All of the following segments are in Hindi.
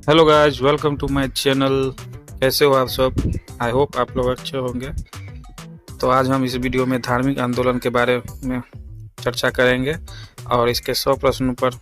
Hello guys, welcome to my channel. कैसे हो आप सब? आई होप आप लोग अच्छे होंगे। तो आज हम इस वीडियो में धार्मिक आंदोलन के बारे में चर्चा करेंगे और इसके 100 प्रश्नों पर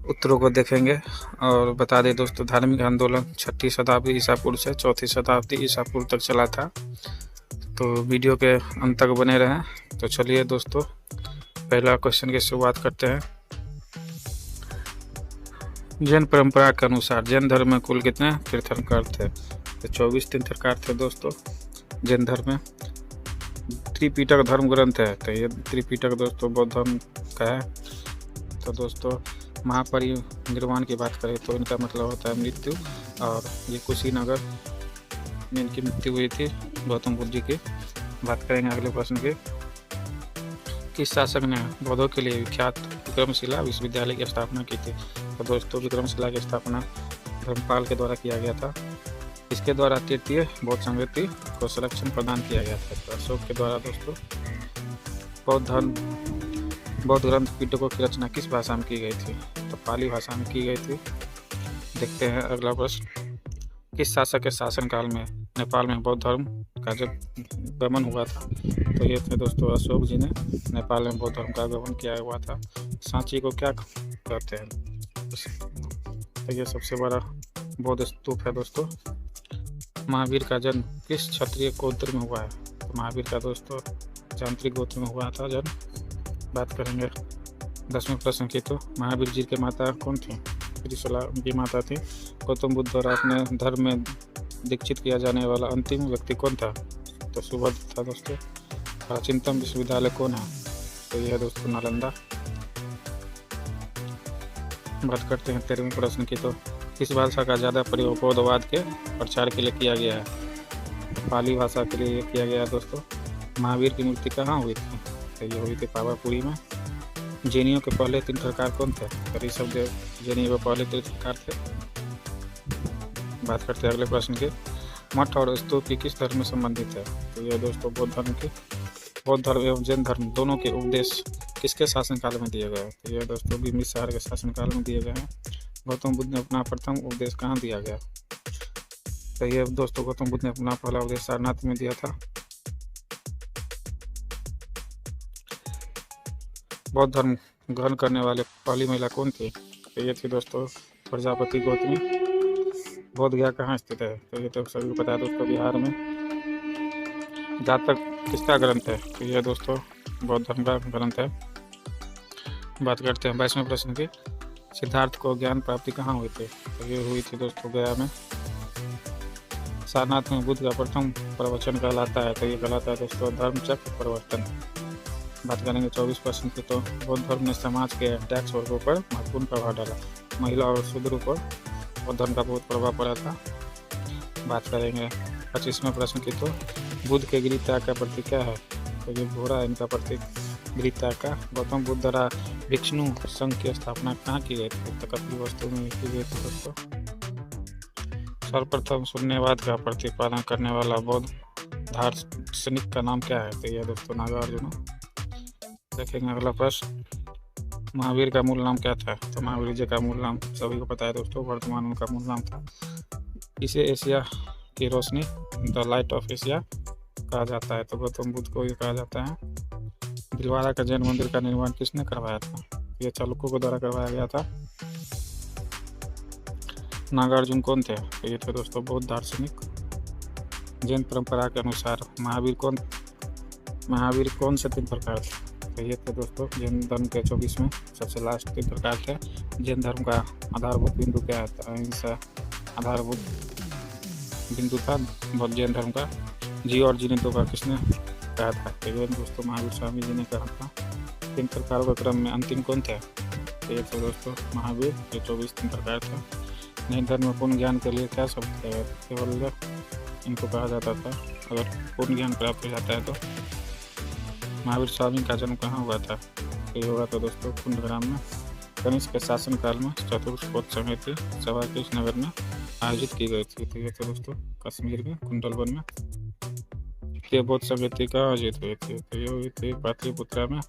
उत्तरों को देखेंगे। और बता दें दोस्तों, धार्मिक आंदोलन 6वीं शताब्दी ईसा पूर्व से 4वीं शताब्दी ईसा पूर्व तक चला था। तो वीडियो के अंत तक बने रहें। तो चलिए दोस्तों, पहला क्वेश्चन की शुरुआत करते हैं। जैन परंपरा के अनुसार जैन धर्म में कुल कितने तीर्थंकर थे? तो 24 तीर्थंकर थे दोस्तों जैन धर्म में। त्रिपिटक धर्म ग्रंथ है, तो ये त्रिपिटक दोस्तों बौद्ध धर्म का है। तो दोस्तों, महापरिनिर्वाण की बात करें तो इनका मतलब होता है मृत्यु, और ये कुशीनगर में इनकी मृत्यु हुई थी गौतम बुद्ध जी की। बात करेंगे अगले प्रश्न की। किस शासक ने बौद्धों के लिए विख्यात विक्रमशिला विश्वविद्यालय की स्थापना की थी? तो दोस्तों, विक्रमशिला की स्थापना धर्मपाल के द्वारा किया गया था। इसके द्वारा तृतीय बौद्ध संगति को संरक्षण प्रदान किया गया था। तो अशोक के द्वारा दोस्तों बौद्ध ग्रंथ पिटकों की रचना किस भाषा में की गई थी? तो पाली भाषा में की गई थी। देखते हैं अगला प्रश्न। किस शासक के शासनकाल में नेपाल में बौद्ध धर्म का जब गमन हुआ था? तो ये थे दोस्तों अशोक जी ने नेपाल में बौद्ध धर्म का गमन किया हुआ था। सांची को क्या कहते हैं? तो ये सबसे बड़ा बौद्ध स्तूप है दोस्तों। महावीर का जन्म किस क्षत्रिय गोत्र में हुआ है? तो महावीर का दोस्तों चांत्रिक गोत्र में हुआ था जन्म। बात करेंगे 10वें प्रश्न की। तो महावीर जी के माता कौन थी? त्रिशला उनकी माता थी। गौतम बुद्ध द्वारा अपने धर्म में दीक्षित किया जाने वाला अंतिम व्यक्ति कौन था? तो सुभद्र था दोस्तों। प्राचीनतम विश्वविद्यालय कौन है? तो यह है दोस्तों नालंदा। बात करते हैं 13वें प्रश्न की। तो किस भाषा का ज़्यादा प्रयोग बौद्धवाद के प्रचार के लिए किया गया है? पाली भाषा के लिए किया गया है दोस्तों। महावीर की मूर्ति कहाँ हुई थी? तो ये हुई थी पावापुरी में। जैनियों के पहले तीर्थंकर कौन थे? तो ऋषभदेव जैनियों के पहले तीर्थंकर थे। बात करते हैं अगले प्रश्न के। मठ और स्तूप की किस धर्म में संबंधित है? तो ये दोस्तों बौद्ध धर्म के। बौद्ध धर्म एवं जैन धर्म दोनों के उपदेश किसके शासनकाल में दिए गए? तो ये दोस्तों बिंबिसार के शासनकाल में दिए गए हैं। गौतम बुद्ध ने अपना प्रथम उपदेश कहाँ दिया गया? तो ये दोस्तों गौतम बुद्ध ने अपना पहला उपदेश सारनाथ में दिया था। बौद्ध धर्म ग्रहण करने वाले पहली महिला कौन थी? तो ये थी दोस्तों प्रजापति गौतमी। बोध गया कहाँ स्थित है? तो ये तो सभी को पता है दोस्तों, बिहार में। जातक किसका ग्रंथ है? तो यह दोस्तों बौद्ध धर्म का ग्रंथ है। बात करते हैं 22वें प्रश्न की। सिद्धार्थ को ज्ञान प्राप्ति कहाँ हुई थी? तो ये हुई थी दोस्तों गया में। सारनाथ में बुद्ध का प्रथम प्रवचन कहलाता है। तो ये कहलाता है दोस्तों धर्मचक्र प्रवर्तन। बात करेंगे 24 प्रश्न की। तो बौद्ध धर्म ने समाज के टैक्स वर्गों पर महत्वपूर्ण प्रभाव डाला। महिला और शूद्रों पर बौद्ध धर्म का बहुत प्रभाव पड़ा था। बात करेंगे 25वें प्रश्न की। तो बुद्ध के गिरित्याग का प्रतीक क्या है? तो ये घोड़ा है इनका प्रतीक गिरित्याग का। गौतम बुद्ध द्वारा विष्णु संघ की स्थापना कहाँ की गई थी? तो कपिलवस्तु में की गई थी दोस्तों। सर्वप्रथम शून्यवाद का प्रतिपादन करने वाला बौद्ध दार्शनिक का नाम क्या है? तो यह दोस्तों नागार्जुन। देखेंगे अगला प्रश्न। महावीर का मूल नाम क्या था? तो महावीर जी का मूल नाम सभी को पता है दोस्तों, वर्तमान उनका मूल नाम था। इसे एशिया की रोशनी द लाइट ऑफ एशिया कहा जाता है। तो गौतम बुद्ध को ये कहा जाता है। दिलवारा का जैन मंदिर का निर्माण किसने करवाया था? ये चालुक्यों के द्वारा करवाया गया था। नागार्जुन कौन थे? तो ये थे दोस्तों बौद्ध दार्शनिक। जैन परंपरा के अनुसार महावीर कौन से तीर्थंकर थे? तो ये थे दोस्तों जैन धर्म के 24 में सबसे लास्ट तीर्थंकर थे। जैन धर्म का आधारभूत बिंदु क्या है? तो अहिंसा आधारभूत बिंदु था बौद्ध जैन धर्म का। जी और जीने दो का किसने कहा था? तो ये दोस्तों महावीर स्वामी जी ने कहा था। तीर्थंकरों के क्रम में अंतिम कौन थे? तो ये थे दोस्तों महावीर, जो 24 तीर्थंकर थे। नए धर्म में पूर्ण ज्ञान के लिए क्या शब्द है? केवल इनको कहा जाता था। अगर पूर्ण ज्ञान प्राप्त हो जाता है तो। महावीर स्वामी का जन्म कहाँ हुआ था? ये हुआ था दोस्तों कुंडग्राम में। कनिष्क के शासनकाल में चतुर्थ बौद्ध समिति सभा कृष्णनगर में आयोजित की गई थी। तो ये थे दोस्तों कश्मीर में कुंडलवन में ये बौद्ध समिति का आयोजित हुई थी। तो ये हुई थी पाटलिपुत्रा में।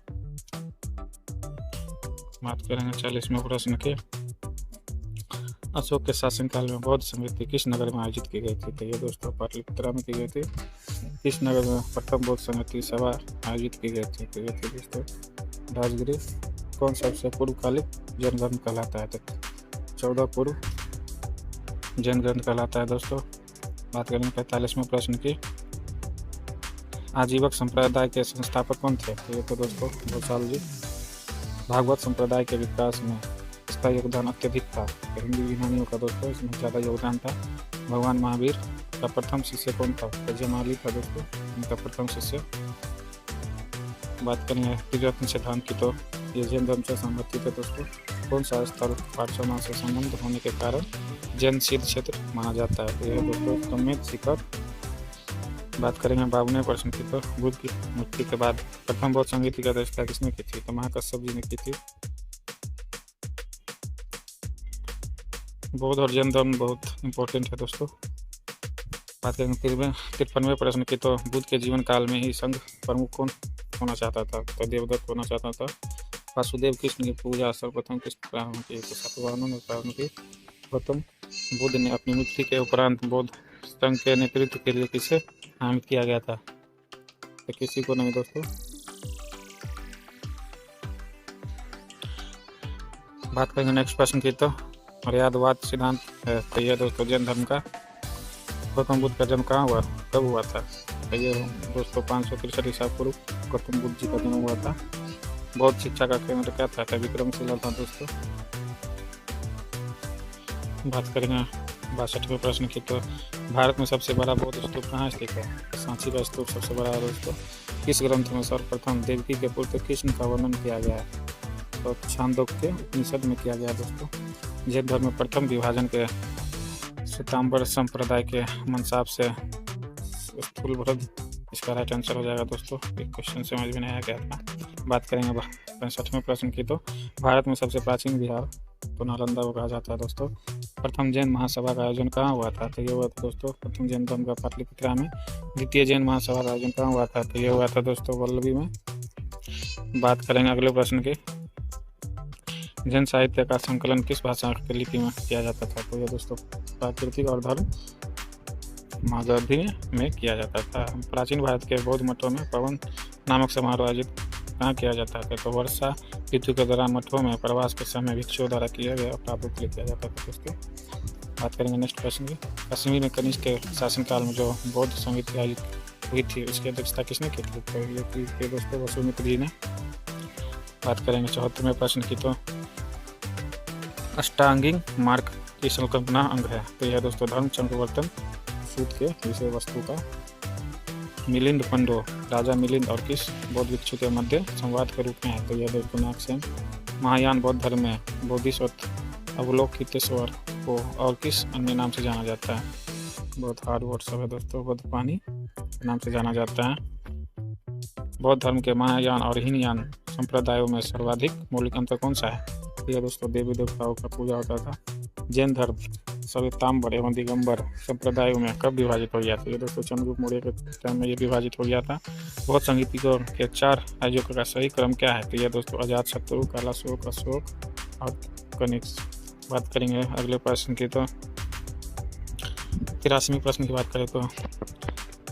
बात करेंगे 40वें प्रश्न के। अशोक के शासनकाल में बौद्ध समिति किस नगर में आयोजित की गई थी? तो ये दोस्तों पाटलिपुत्रा में की गई थी। किस नगर में प्रथम बौद्ध समिति सभा आयोजित की गई थी? तो ये थी दोस्तों राजगिरी। कौन सबसे पूर्वकालिक जैन ग्रंथ कहलाता है? तो 14 पूर्व जैन ग्रंथ कहलाता है दोस्तों। बात करेंगे 45वें प्रश्न की। आजीवक संप्रदाय के संस्थापक कौन थे? तो ये तो दोस्तों घोषाल जी। भागवत संप्रदाय के विकास में इसका योगदान अत्यधिक था। तो हिंदी यूनानियों का दोस्तों इसमें ज़्यादा योगदान था। भगवान महावीर का प्रथम शिष्य कौन था? तो जयमाली था दोस्तों इनका प्रथम शिष्य। बात करेंगे त्रिरत्न सिद्धांत की, तो ये जैन धर्म से संबंधित है दोस्तों। कौन सा स्थल पार्श्वनाथ से संबंध होने के कारण जैन सिद्ध क्षेत्र माना जाता है? तो यह दोस्तों समेत शिखर। बात करेंगे 52वें प्रश्न की, तो बुद्ध की मृत्यु के बाद प्रथम बौद्ध संगीति की अध्यक्षता किसने की थी? तो महाकश्यप जी ने की थी। बौद्ध और जैन धर्म बहुत इंपॉर्टेंट है दोस्तों। बात करेंगे 53वें प्रश्न की, तो बुद्ध के जीवन काल में ही संघ प्रमुख कौन होना चाहता था? तो देवदत्त होना चाहता था। वासुदेव कृष्ण की पूजा सर्वप्रथम किस प्रारंभ की? तो सातवाहनों ने प्रारंभ की। गौतम बुद्ध ने अपनी मृत्यु के उपरांत बौद्ध संघ के नेतृत्व के लिए किसे नामित किया गया था? तो किसी को नहीं दोस्तों। बात करेंगे नेक्स्ट प्रश्न की, तो मर्यादवाद सिद्धांत है। तो यह दोस्तों जैन धर्म का गौतम बुद्ध का जन्म कहाँ हुआ, कब हुआ था? तो ये दोस्तों 563 ईसा पूर्व गौतम बुद्ध जी का जन्म हुआ था। बौद्ध शिक्षा का केंद्र क्या था? विक्रमशिला था दोस्तों। बात करेंगे 62वें प्रश्न की, तो भारत में सबसे बड़ा बौद्ध स्तूप कहाँ स्थित है? सांची का स्तूप सबसे बड़ा है दोस्तों। किस ग्रंथ में सर्वप्रथम देवकी के पुत्र कृष्ण का वर्णन किया गया है? तो छांदोग्य उपनिषद में किया गया दोस्तों। जैन धर्म में प्रथम विभाजन के श्वेतांबर संप्रदाय के मनसाब से स्थूलभ्रद इसका राइट आंसर हो जाएगा दोस्तों। एक क्वेश्चन समझ में नहीं आया गया था। बात करेंगे 65वें प्रश्न की, तो भारत में सबसे प्राचीन विहार तो नालंदा को कहा जाता है दोस्तों। प्रथम जैन महासभा का आयोजन कहाँ हुआ था? तो ये हुआ था दोस्तों प्रथम जैन धर्म का पाटलिपुत्रा में। द्वितीय जैन महासभा का आयोजन कहाँ हुआ था? तो ये हुआ था दोस्तों वल्लभी में। बात करेंगे अगले प्रश्न की। जैन साहित्य का संकलन किस भाषा की लिपि में किया जाता था? तो ये दोस्तों प्राकृतिक और धर्म मागधी में किया जाता था। प्राचीन भारत के बौद्ध मठों में पवन नामक समारोह आयोजित कहाँ किया जाता था? तो वर्षा ऋतु के दौरान मठों में प्रवास के समय भिक्षुओं द्वारा किया गया अपराधों के लिए किया जाता था दोस्तों। बात करेंगे नेक्स्ट प्रश्न की। कश्मीर में कनिष्क के शासनकाल में जो बौद्ध समिति आयोजित हुई थी उसकी अध्यक्षता किसने की थी? तो ये थी दोस्तों वसुमित्र जी ने। बात करेंगे 74वें प्रश्न की, तो अष्टांगिक मार्ग की संकल्पना अंग है। तो यह दोस्तों धर्म चंक्रवर्तन सूत के विषय वस्तु का मिलिंद पंडो राजा मिलिंद और किस बौद्ध भिक्षु के मध्य संवाद के रूप में है? तो यह दोस्तों नागसेन। महायान बौद्ध धर्म में बोधिसत्व अवलोकितेश्वर को और किस अन्य नाम से जाना जाता है? बहुत हार्ड वर्ड सब है दोस्तों। बुद्ध पानी नाम से जाना जाता है। बौद्ध धर्म के महायान और हीनयान संप्रदायों में सर्वाधिक मौलिक अंतर कौन सा है? यह दोस्तों देवी देवताओं का पूजा होता था। जैन धर्म श्वेतांबर एवं दिगंबर संप्रदायों में कब विभाजित हो गया था? ये दोस्तों चंद्रगुप्त मौर्य के टाइम में ये विभाजित हो गया था। बौद्ध संगीतिकों के 4 आयोजकों का सही क्रम क्या है? तो यह दोस्तों अजातशत्रु, कालाशोक, अशोक और कनिष्क। बात करेंगे अगले प्रश्न की, तो 83वें प्रश्न की बात करें तो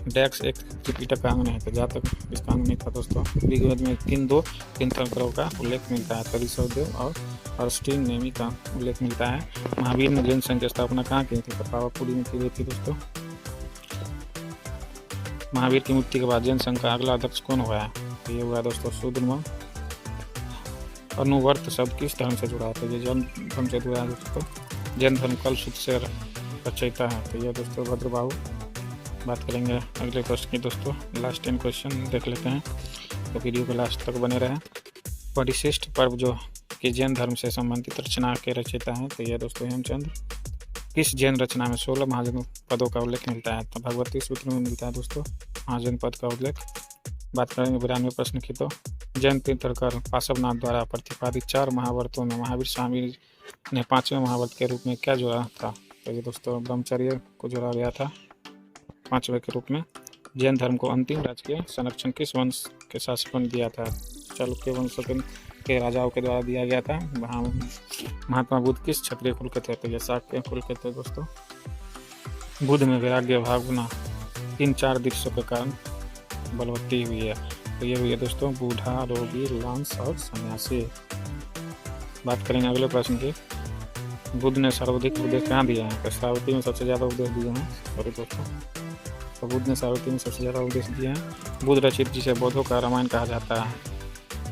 डैक्स एक त्रिपिटक का अंग नहीं था। जहाँ तक इसका अंग नहीं था दोस्तों। ऋग्वेद में तीन तीर्थंकरों का उल्लेख मिलता है। तो ऋषभदेव और अर्ष्टिन नेमी का उल्लेख मिलता है। महावीर ने जैन संघ की स्थापना कहाँ की थी? तो पावापुरी में की गई थी दोस्तों। महावीर की मृत्यु के बाद जैन संघ का अगला अध्यक्ष कौन हुआ है? तो ये हुआ दोस्तों शूद्रम। अनुवर्त शब्द किस धर्म से जुड़ा है? तो ये जैन धर्म से जुड़ा है दोस्तों। जैन धर्म कल शुद्ध से रचयिता है। तो यह दोस्तों भद्रबाहु। बात करेंगे अगले प्रश्न की दोस्तों। लास्ट 10 क्वेश्चन देख लेते हैं, तो वीडियो को लास्ट तक बने रहें। परिशिष्ट पर्व जो कि जैन धर्म से संबंधित रचना के रचयिता हैं, तो यह दोस्तों हेमचंद्र। किस जैन रचना में 16 महाजन पदों का उल्लेख मिलता है? तो भगवती सूत्र में मिलता है दोस्तों महाजन पद का उल्लेख। बात करेंगे 92वें प्रश्न की, तो जैन तीर्थंकर पार्श्वनाथ द्वारा प्रतिपादित 4 महाव्रतों में महावीर स्वामी ने 5वें महाव्रत के रूप में क्या जोड़ा था? तो ये दोस्तों ब्रह्मचर्य को जोड़ा गया था 5वें के रूप में। जैन धर्म को अंतिम राजकीय संरक्षण किस वंश के शासकों ने दिया था? चालुक्य वंश के के राजाओं के द्वारा दिया गया था। वहाँ महात्मा बुद्ध किस क्षत्रिय कुल के थे? तो ये शाक्य कुल के थे दोस्तों। बुद्ध में वैराग्य भावना इन 4 दृश्यों के कारण बलवत्ती हुई है। तो ये हुई है दोस्तों बूढ़ा, रोगी, लांस और सन्यासी। बात करेंगे अगले प्रश्न की। बुद्ध ने सर्वाधिक उपदेश कहाँ दिए हैं? तो सावित्री में सबसे ज़्यादा उपदेश दिए हैं। सॉरी दोस्तों, तो बुद्ध ने सावित्री में सबसे ज़्यादा उपदेश दिए हैं। बुद्ध रचित जिसे बौद्धों का रामायण कहा जाता है,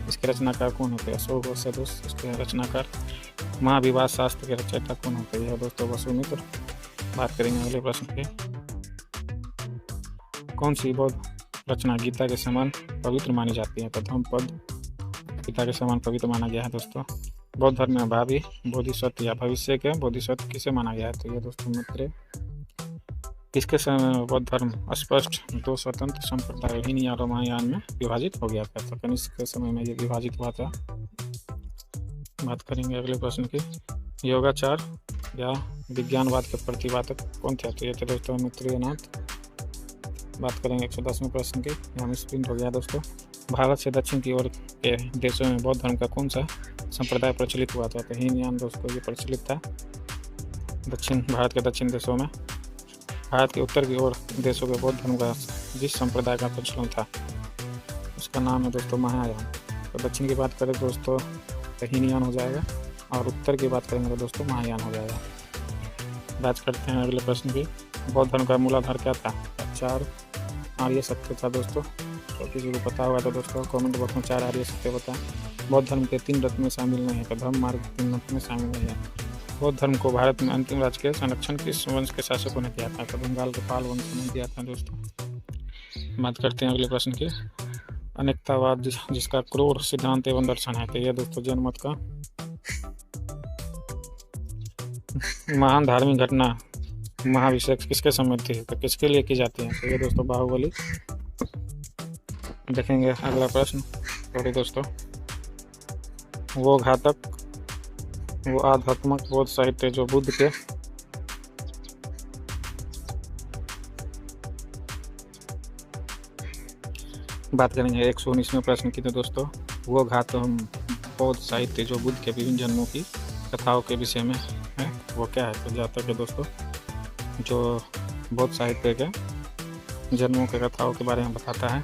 इसके रचनाकार कौन होते हैं? अशोक और सदोष। इसके रचनाकार। महाविवाद शास्त्र के रचयिता कौन होते हैं? दोस्तों वसुमित्र। बात करेंगे अगले प्रश्न की। कौन सी बौद्ध रचना गीता के समान पवित्र मानी जाती है? तो धम्मपद गीता के समान पवित्र माना गया है दोस्तों। बौद्ध धर्म में भावी बोधिसत्व या भविष्य के बोधिसत्व किसे माना गया है? तो ये दोस्तों मित्र। किसके समय में बौद्ध धर्म स्पष्ट 2 स्वतंत्र संप्रदाय हीन और महायान में विभाजित हो गया था? तो कनिष्क के समय में ये विभाजित हुआ था। बात करेंगे अगले प्रश्न की। योगाचार या विज्ञानवाद के प्रतिपादक कौन थे? तो ये थे दोस्तों मित्रनाथ। बात करेंगे 110वें प्रश्न की। यहाँ स्प्रिंट हो गया दोस्तों। भारत से दक्षिण की ओर के देशों में बौद्ध धर्म का कौन सा संप्रदाय प्रचलित हुआ था? तो हीनयान दोस्तों ये प्रचलित था भारत के दक्षिण देशों में। भारत के उत्तर की ओर देशों के बौद्ध धर्म का जिस संप्रदाय का प्रचलन था उसका नाम है दोस्तों महायान। तो दक्षिण की बात करें दोस्तों तो हीनयान हो जाएगा, और उत्तर की बात करेंगे तो दोस्तों महायान हो जाएगा। बात करते हैं अगले प्रश्न की। बौद्ध धर्म का मूलाधार क्या था? 4 आर्य सत्य था दोस्तों। तो किसी को पता होगा तो दोस्तों कमेंट बॉक्स में 4 आर्य सत्य बताएं। बौद्ध धर्म के 3 रत्न में शामिल नहीं है। तो धर्म मार्ग 3 रत्न में शामिल नहीं है। बौद्ध धर्म को भारत में अंतिम राज्य के संरक्षण किस वंश के शासकों ने किया था? तो बंगाल के पाल वंश ने किया था दोस्तों। बात करते हैं अगले प्रश्न की। अनेकतावाद जिसका क्रूर सिद्धांत एवं दर्शन है? तो यह दोस्तों जैन मत का। महान धार्मिक घटना महाभिषेक किसके समय थी? तो किसके लिए की जाती है? तो ये दोस्तों बाहुबली। देखेंगे अगला प्रश्न। सॉरी दोस्तों, वो घातक वो आध्यात्मक बौद्ध साहित्य जो बुद्ध के बात करेंगे 119वें प्रश्न की। तो दोस्तों वो घातक बौद्ध साहित्य जो बुद्ध के विभिन्न जन्मों की कथाओं के विषय में है वो क्या है? तो जातक है दोस्तों जो बौद्ध साहित्य के जन्मों के कथाओं के बारे में बताता है।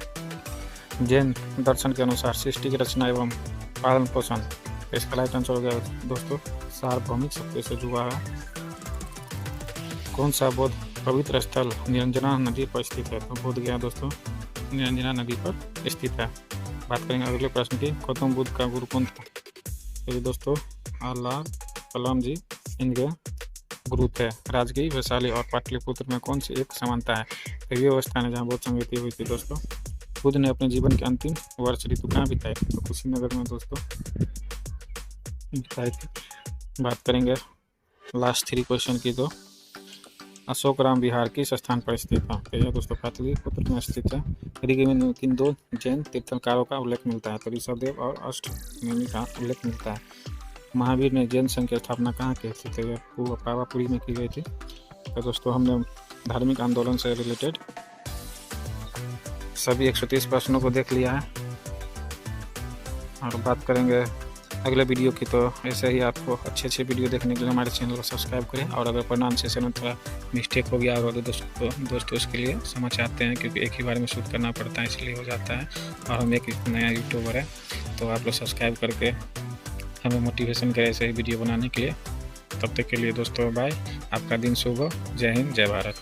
जैन दर्शन के अनुसार सृष्टि की रचना एवं पालन पोषण। इसका राइट आंसर हो गया दोस्तों सार्वभौमिक शक्ति से जुड़ा है। कौन सा बौद्ध पवित्र स्थल निरंजना नदी पर स्थित है? तो बोध गया दोस्तों निरंजना नदी पर स्थित है। बात करेंगे अगले प्रश्न की। गौतम बुद्ध का गुरु कौन था? तो दोस्तों अल्लाह कलाम जी इनके गुरु थे। राजगीर, वैशाली और पाटलिपुत्र में कौन सी एक समानता है? तो ये वो स्थान है जहाँ बौद्ध संगति हुई थी दोस्तों। बुद्ध ने अपने जीवन के अंतिम वर्ष ऋतु कहाँ बिताए? तो कुशीनगर में दोस्तों बिताए थे। बात करेंगे लास्ट 3 क्वेश्चन की। तो अशोकराम विहार किस स्थान पर स्थित है? तो यह दोस्तों पाटलिपुत्र में स्थित है। ऋग्वेद में किन 2 जैन तीर्थंकरों का उल्लेख मिलता है? तो ऋषभदेव और अष्टनेमी का उल्लेख मिलता है। महावीर ने जैन संघ की स्थापना कहाँ की थी? तो यह पावापुरी में की गई थी। तो दोस्तों हमने धार्मिक आंदोलन से रिलेटेड सभी 130 प्रश्नों को देख लिया है, और बात करेंगे अगले वीडियो की। तो ऐसे ही आपको अच्छे वीडियो देखने के लिए हमारे चैनल को सब्सक्राइब करें, और अगर प्रोनाउंसिएशन में थोड़ा मिस्टेक हो गया और दोस्तों इसके लिए क्षमा चाहते हैं, क्योंकि एक ही बार में शूट करना पड़ता है इसलिए हो जाता है, और हम एक नया यूट्यूबर है। तो आप लोग सब्सक्राइब करके हमें मोटिवेशन करें ऐसे ही वीडियो बनाने के लिए। तब तक के लिए दोस्तों बाय। आपका दिन शुभ हो। जय हिंद, जय भारत।